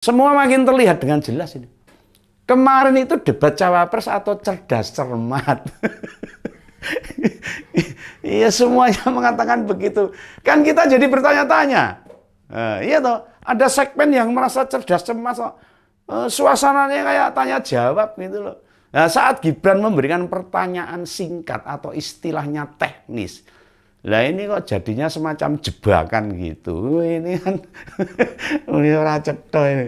Semua makin terlihat dengan jelas ini. Kemarin itu debat cawapres atau cerdas cermat. Iya, semuanya mengatakan begitu. Kan kita jadi bertanya-tanya. Iya toh, ada segmen yang merasa cerdas cermat. Suasananya kayak tanya jawab gitu loh. Nah, saat Gibran memberikan pertanyaan singkat atau istilahnya teknis, lah ini kok jadinya semacam jebakan gitu. Ini kan ini ora cetha ini.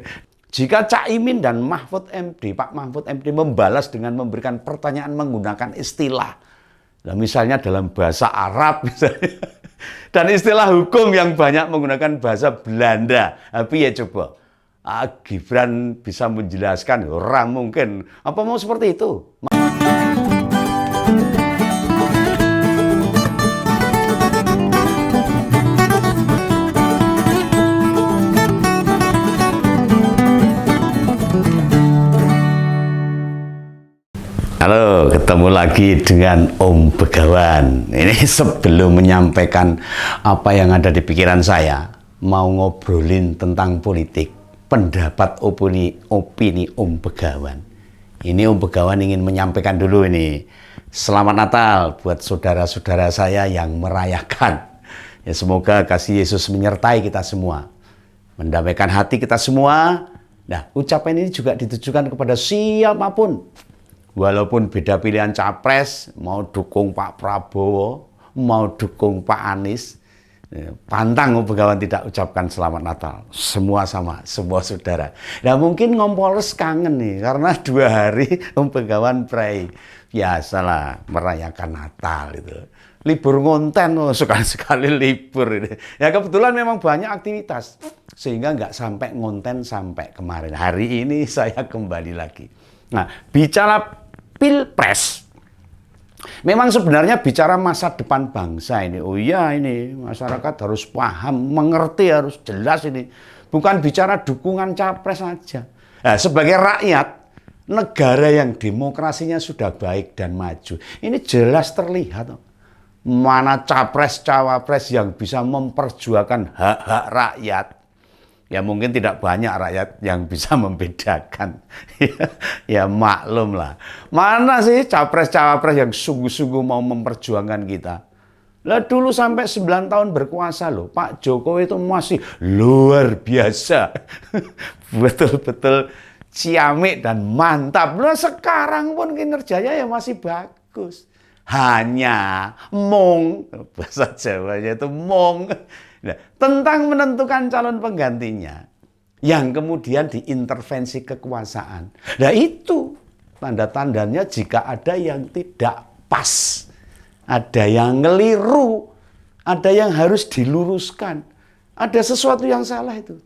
Jika Caimin dan Mahfud MD, Pak Mahfud MD membalas dengan memberikan pertanyaan menggunakan istilah, nah, misalnya dalam bahasa Arab misalnya, dan istilah hukum yang banyak menggunakan bahasa Belanda, tapi ya coba Gibran bisa menjelaskan, orang mungkin. Apa mau seperti itu? Halo, ketemu lagi dengan Om Begawan. Ini sebelum menyampaikan apa yang ada di pikiran saya, mau ngobrolin tentang politik, pendapat opini Om Begawan. Ini Om Begawan ingin menyampaikan dulu ini. Selamat Natal buat saudara-saudara saya yang merayakan. Ya, semoga kasih Yesus menyertai kita semua, mendamaikan hati kita semua. Nah, ucapan ini juga ditujukan kepada siapapun. Walaupun beda pilihan capres, mau dukung Pak Prabowo, mau dukung Pak Anies, pantang Om Begawan tidak ucapkan selamat Natal. Semua sama, semua saudara. Nah, mungkin Ngompolres kangen nih, karena 2 hari Om Begawan pray. Biasalah merayakan Natal itu. Libur ngonten, sekali-sekali libur ini. Ya kebetulan memang banyak aktivitas, sehingga nggak sampai ngonten sampai kemarin. Hari ini saya kembali lagi. Nah, bicara Pilpres, memang sebenarnya bicara masa depan bangsa ini. Oh iya, ini masyarakat harus paham, mengerti, harus jelas ini. Bukan bicara dukungan capres saja. Nah, sebagai rakyat, negara yang demokrasinya sudah baik dan maju, ini jelas terlihat. Mana capres-cawapres yang bisa memperjuangkan hak-hak rakyat. Ya mungkin tidak banyak rakyat yang bisa membedakan. Ya maklum lah. Mana sih capres-cawapres yang sungguh-sungguh mau memperjuangkan kita? Lah dulu sampai 9 tahun berkuasa loh, Pak Jokowi itu masih luar biasa. Betul-betul ciamik dan mantap. Lah sekarang pun kinerjanya ya masih bagus. Hanya mong, bahasa Jawanya itu mong. Nah, tentang menentukan calon penggantinya yang kemudian diintervensi kekuasaan. Nah, itu tanda-tandanya jika ada yang tidak pas, ada yang ngeliru, ada yang harus diluruskan, ada sesuatu yang salah itu.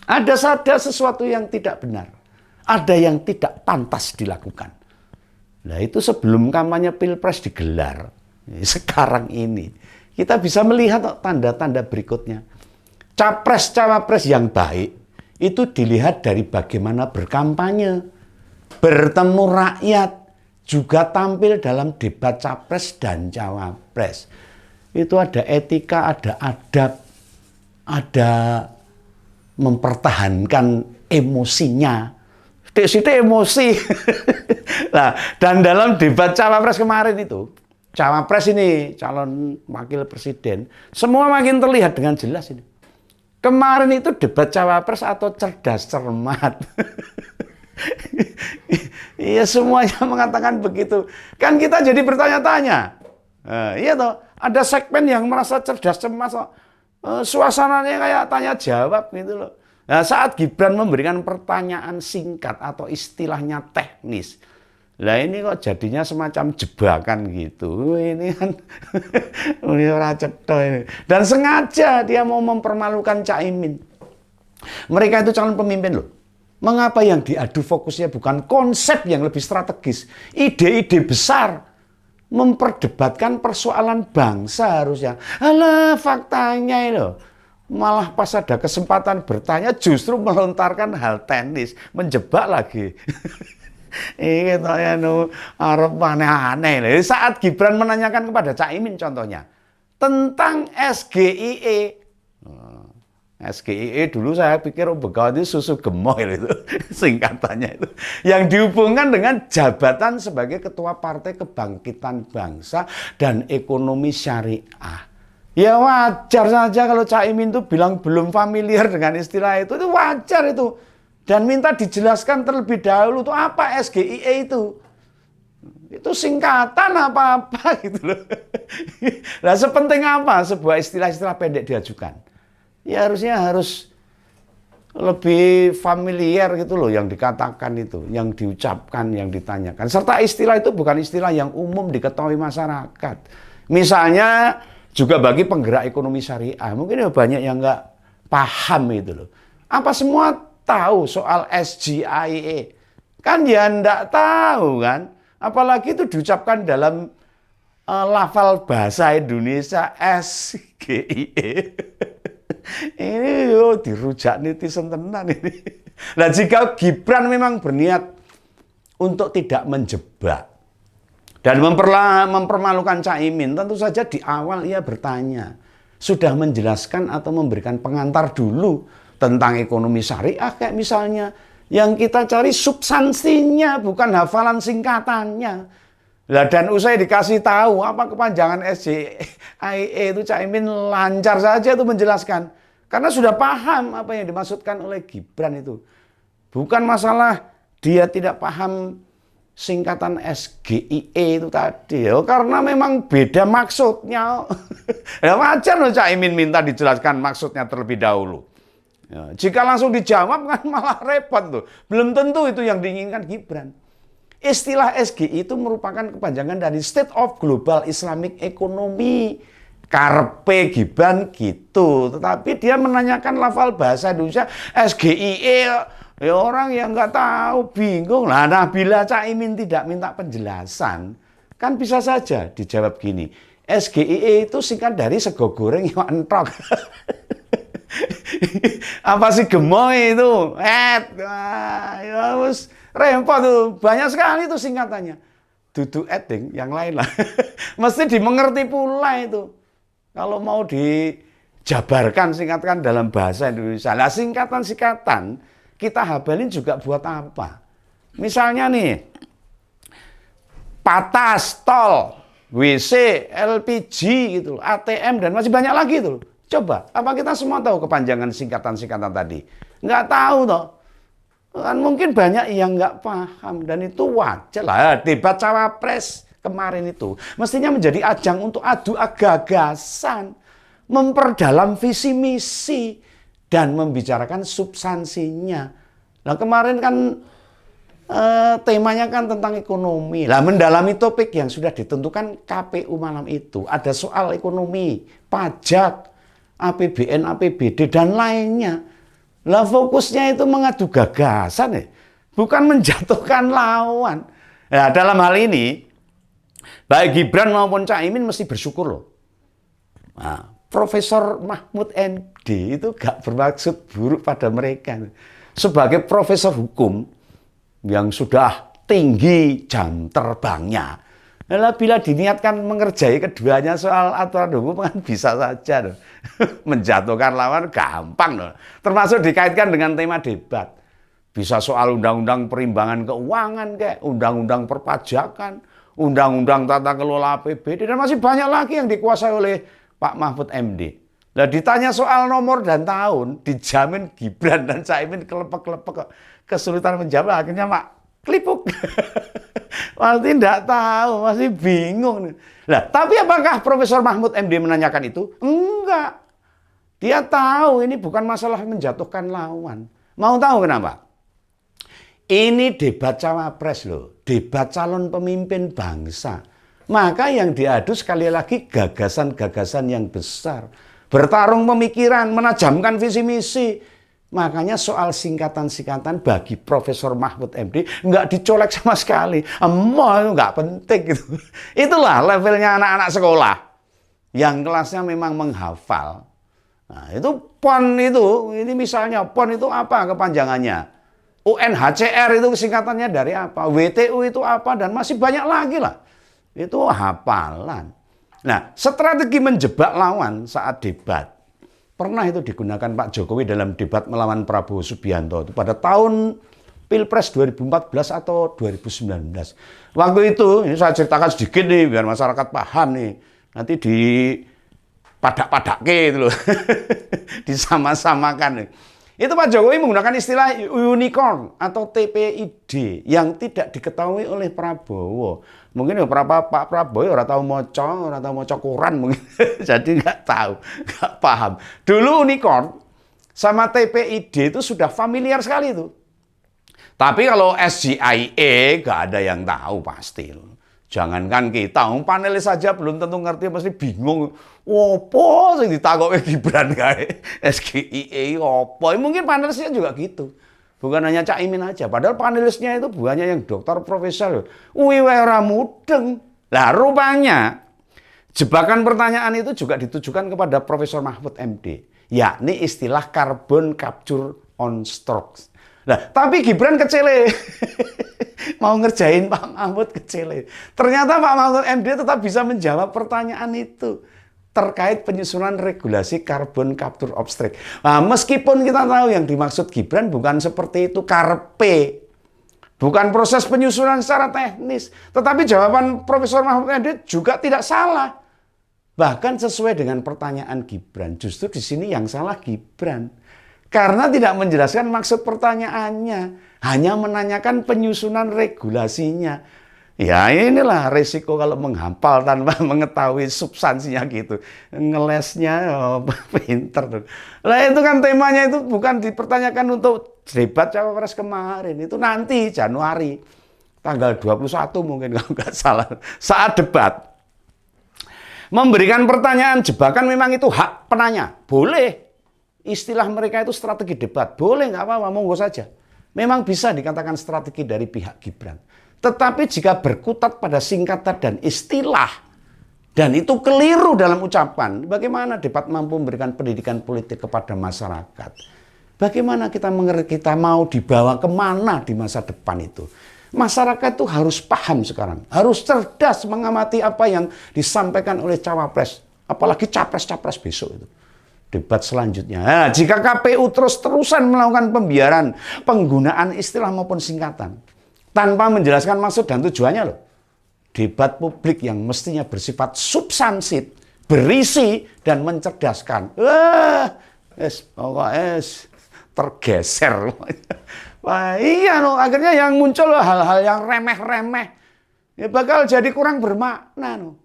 Ada sesuatu yang tidak benar, ada yang tidak pantas dilakukan. Nah, itu sebelum kampanye Pilpres digelar, sekarang ini kita bisa melihat tanda-tanda berikutnya. Capres-cawapres yang baik itu dilihat dari bagaimana berkampanye, bertemu rakyat, juga tampil dalam debat capres dan cawapres. Itu ada etika, ada adab, ada mempertahankan emosinya. Situ emosi. Nah, dan dalam debat cawapres kemarin itu, cawapres ini, calon wakil presiden, semua makin terlihat dengan jelas ini. Kemarin itu debat cawapres atau cerdas cermat. Iya, semuanya mengatakan begitu. Kan kita jadi bertanya-tanya. Iya toh, ada segmen yang merasa cerdas cermat. Suasananya kayak tanya jawab gitu loh. Nah, saat Gibran memberikan pertanyaan singkat atau istilahnya teknis, lah ini kok jadinya semacam jebakan gitu. Ini kan ini ora cetha ini. Dan sengaja dia mau mempermalukan Caimin. Mereka itu calon pemimpin loh. Mengapa yang diadu fokusnya bukan konsep yang lebih strategis, ide-ide besar, memperdebatkan persoalan bangsa harusnya. Alah, faktanya itu malah pas ada kesempatan bertanya justru melontarkan hal teknis, menjebak lagi. Ini ya arep aneh-aneh. Saat Gibran menanyakan kepada Caimin contohnya tentang SGIE. SGIE dulu saya pikir Begawan itu susu gemoy itu singkatannya itu. Yang dihubungkan dengan jabatan sebagai Ketua Partai Kebangkitan Bangsa dan Ekonomi Syariah. Ya wajar saja kalau Caimin itu bilang belum familiar dengan istilah itu wajar itu. Dan minta dijelaskan terlebih dahulu itu apa SGIE itu. Itu singkatan apa-apa gitu loh. Nah, sepenting apa sebuah istilah-istilah pendek diajukan? Ya harus lebih familiar gitu loh yang dikatakan itu, yang diucapkan, yang ditanyakan. Serta istilah itu bukan istilah yang umum diketahui masyarakat. Misalnya juga bagi penggerak ekonomi syariah, mungkin banyak yang nggak paham itu loh. Apa semua tahu soal SGIE? Kan ya nggak tahu kan. Apalagi itu diucapkan dalam lafal bahasa Indonesia SGIE. Ini dirujak netizen tenan ini. Nah, jika Gibran memang berniat untuk tidak menjebak dan mempermalukan Caimin, tentu saja di awal ia bertanya, sudah menjelaskan atau memberikan pengantar dulu tentang ekonomi syariah kayak misalnya. Yang kita cari substansinya, bukan hafalan singkatannya. Lah dan usai dikasih tahu apa kepanjangan SGIE itu, Caimin lancar saja itu menjelaskan. Karena sudah paham apa yang dimaksudkan oleh Gibran itu. Bukan masalah dia tidak paham singkatan SGIE itu tadi. Ya, karena memang beda maksudnya. Ya wajar loh Caimin minta dijelaskan maksudnya terlebih dahulu. Ya, jika langsung dijawab kan malah repot tuh. Belum tentu itu yang diinginkan Gibran. Istilah SGI itu merupakan kepanjangan dari State of Global Islamic Economy. Karepe Gibran gitu. Tetapi dia menanyakan lafal bahasa Indonesia SGIE. Ya orang yang nggak tahu bingung. Nah bila Caimin tidak minta penjelasan, kan bisa saja dijawab gini. SGIE itu singkat dari sego goreng yang entrok. Apa sih gemoy itu? Ya wis repot tuh. Banyak sekali tuh singkatannya. Dudu eting, yang lain lah. Mesti dimengerti pula itu. Kalau mau dijabarkan, singkatkan dalam bahasa Indonesia. Nah, singkatan-singkatan kita hafalin juga buat apa? Misalnya nih, patas, tol, WC, LPG gitu, ATM dan masih banyak lagi tuh. Coba, apa kita semua tahu kepanjangan singkatan-singkatan tadi? Nggak tahu toh. Kan mungkin banyak yang nggak paham dan itu wajar lah. Debat cawapres kemarin itu mestinya menjadi ajang untuk adu gagasan, memperdalam visi misi dan membicarakan substansinya. Nah kemarin kan temanya kan tentang ekonomi. Lah mendalami topik yang sudah ditentukan KPU malam itu ada soal ekonomi, pajak, APBN, APBD dan lainnya. Lah fokusnya itu mengadu gagasan ya, bukan menjatuhkan lawan. Nah, dalam hal ini baik Gibran maupun Caimin mesti bersyukur loh. Nah, Profesor Mahfud MD itu gak bermaksud buruk pada mereka. Sebagai profesor hukum yang sudah tinggi jam terbangnya, nah, bila diniatkan mengerjai keduanya soal aturan hukum kan bisa saja loh. Menjatuhkan lawan gampang loh. Termasuk dikaitkan dengan tema debat. Bisa soal undang-undang perimbangan keuangan kayak undang-undang perpajakan, undang-undang tata kelola APBD dan masih banyak lagi yang dikuasai oleh Pak Mahfud MD. Nah ditanya soal nomor dan tahun, dijamin Gibran dan Caimin kelepek-kelepek kesulitan menjawab. Akhirnya Pak kelipuk. Masih tidak tahu, masih bingung. Nah, tapi apakah Profesor Mahfud MD menanyakan itu? Enggak. Dia tahu ini bukan masalah menjatuhkan lawan. Mau tahu kenapa? Ini debat cawapres loh, debat calon pemimpin bangsa. Maka yang diadu sekali lagi gagasan-gagasan yang besar. Bertarung pemikiran, menajamkan visi misi. Makanya soal singkatan-singkatan bagi Profesor Mahfud MD nggak dicolek sama sekali. Emoh itu nggak penting gitu. Itulah levelnya anak-anak sekolah yang kelasnya memang menghafal. Nah itu PON itu, ini misalnya PON itu apa kepanjangannya? UNHCR itu singkatannya dari apa? WTU itu apa? Dan masih banyak lagi lah. Itu hafalan. Nah strategi menjebak lawan saat debat. Pernah itu digunakan Pak Jokowi dalam debat melawan Prabowo Subianto itu pada tahun Pilpres 2014 atau 2019. Waktu itu, ini saya ceritakan sedikit nih biar masyarakat paham nih. Nanti di padak-padake itu loh. Disama-samakan nih. Itu Pak Jokowi menggunakan istilah unicorn atau TPID yang tidak diketahui oleh Prabowo. Mungkin ya Pak Prabowo orang tahu moco koran mungkin. Jadi nggak tahu, nggak paham. Dulu unicorn sama TPID itu sudah familiar sekali itu. Tapi kalau SGIE nggak ada yang tahu pasti. Jangankan kita, panelis saja belum tentu ngerti, pasti bingung. Opo sing ditakoki Gibran kae? SGIE opo? Mungkin panelisnya juga gitu. Bukan hanya Cak Imin aja, padahal panelisnya itu banyak yang dokter, profesor. Ora mudeng. Lah rupanya jebakan pertanyaan itu juga ditujukan kepada Profesor Mahfud MD, yakni istilah carbon capture on stroke. Nah, tapi Gibran kecele. Mau ngerjain Pak Mahfud kecele. Ternyata Pak Mahfud MD tetap bisa menjawab pertanyaan itu terkait penyusunan regulasi carbon capture of stroke. Nah, meskipun kita tahu yang dimaksud Gibran bukan seperti itu karpe. Bukan proses penyusunan secara teknis. Tetapi jawaban Profesor Mahfud MD juga tidak salah. Bahkan sesuai dengan pertanyaan Gibran. Justru di sini yang salah Gibran. Karena tidak menjelaskan maksud pertanyaannya. Hanya menanyakan penyusunan regulasinya. Ya inilah resiko kalau menghafal tanpa mengetahui substansinya gitu. Ngelesnya pinter. Lah itu kan temanya itu bukan dipertanyakan untuk debat Cawapres kemarin. Itu nanti Januari. Tanggal 21 mungkin kalau nggak salah. Saat debat. Memberikan pertanyaan jebakan memang itu hak penanya. Boleh. Istilah mereka itu strategi debat. Boleh, nggak apa-apa, monggo saja. Memang bisa dikatakan strategi dari pihak Gibran. Tetapi jika berkutat pada singkatan dan istilah, dan itu keliru dalam ucapan, bagaimana debat mampu memberikan pendidikan politik kepada masyarakat? Bagaimana kita mau dibawa kemana di masa depan itu? Masyarakat itu harus paham sekarang. Harus cerdas mengamati apa yang disampaikan oleh Cawapres. Apalagi Capres-Capres besok itu. Debat selanjutnya. Nah, jika KPU terus-terusan melakukan pembiaran penggunaan istilah maupun singkatan tanpa menjelaskan maksud dan tujuannya loh. Debat publik yang mestinya bersifat substansif, berisi dan mencerdaskan. Tergeser. Wah, iya loh, akhirnya yang muncul hal-hal yang remeh-remeh. Ya bakal jadi kurang bermakna loh.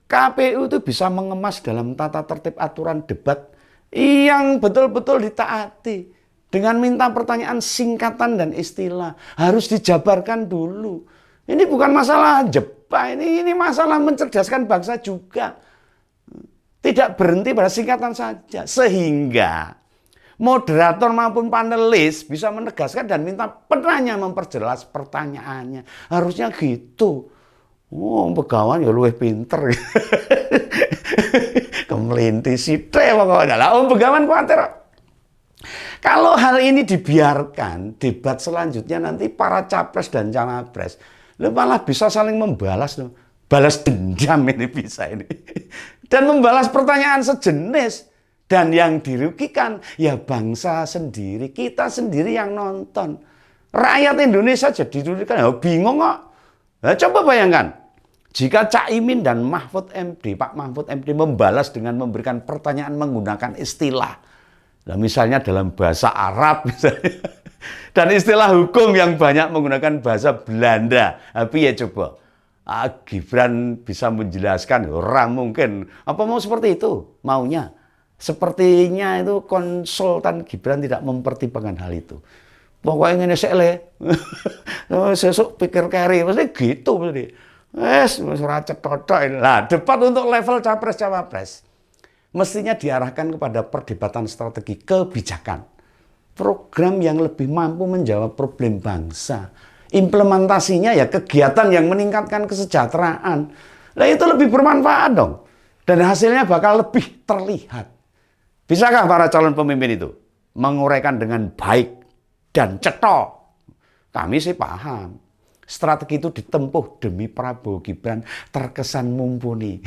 KPU itu bisa mengemas dalam tata tertib aturan debat yang betul-betul ditaati dengan minta pertanyaan singkatan dan istilah harus dijabarkan dulu. Ini bukan masalah jebak, ini masalah mencerdaskan bangsa juga. Tidak berhenti pada singkatan saja, sehingga moderator maupun panelis bisa menegaskan dan minta penanya memperjelas pertanyaannya. Harusnya gitu. Oh, pegawan ya luwih pinter. Kemelinti sithik pokoknya. Lah pegawan kuwatir. Kalau hal ini dibiarkan, debat selanjutnya nanti para capres dan cawapres malah bisa saling membalas loh. Balas dendam ini bisa ini. Dan membalas pertanyaan sejenis. Dan yang dirugikan ya bangsa sendiri, kita sendiri yang nonton. Rakyat Indonesia jadi dirugikan, ya bingung kok. Nah, coba bayangkan, jika Cak Imin dan Mahfud MD, Pak Mahfud MD membalas dengan memberikan pertanyaan menggunakan istilah. Nah, misalnya dalam bahasa Arab misalnya. Dan istilah hukum yang banyak menggunakan bahasa Belanda. Tapi ya coba, Gibran bisa menjelaskan, orang mungkin. Apa mau seperti itu? Maunya. Sepertinya itu konsultan Gibran tidak mempertimbangkan hal itu. Pokoknya ini sekele. Sesuk pikir keri, pasti gitu pasti. Ora cetha ini. Nah, debat untuk level capres-cawapres mestinya diarahkan kepada perdebatan strategi kebijakan. Program yang lebih mampu menjawab problem bangsa. Implementasinya ya kegiatan yang meningkatkan kesejahteraan. Nah, itu lebih bermanfaat dong. Dan hasilnya bakal lebih terlihat. Bisakah para calon pemimpin itu menguraikan dengan baik dan cetha? Kami sih paham. Strategi itu ditempuh demi Prabowo Gibran terkesan mumpuni.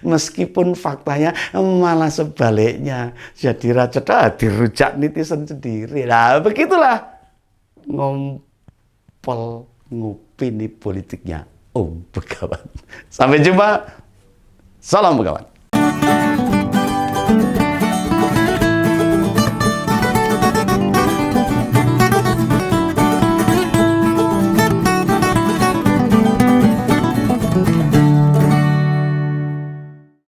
Meskipun faktanya malah sebaliknya. Jadi raja dirujak netizen sendiri. Nah, begitulah ngompol ngupini politiknya Om Begawan. Sampai jumpa. Salam Begawan.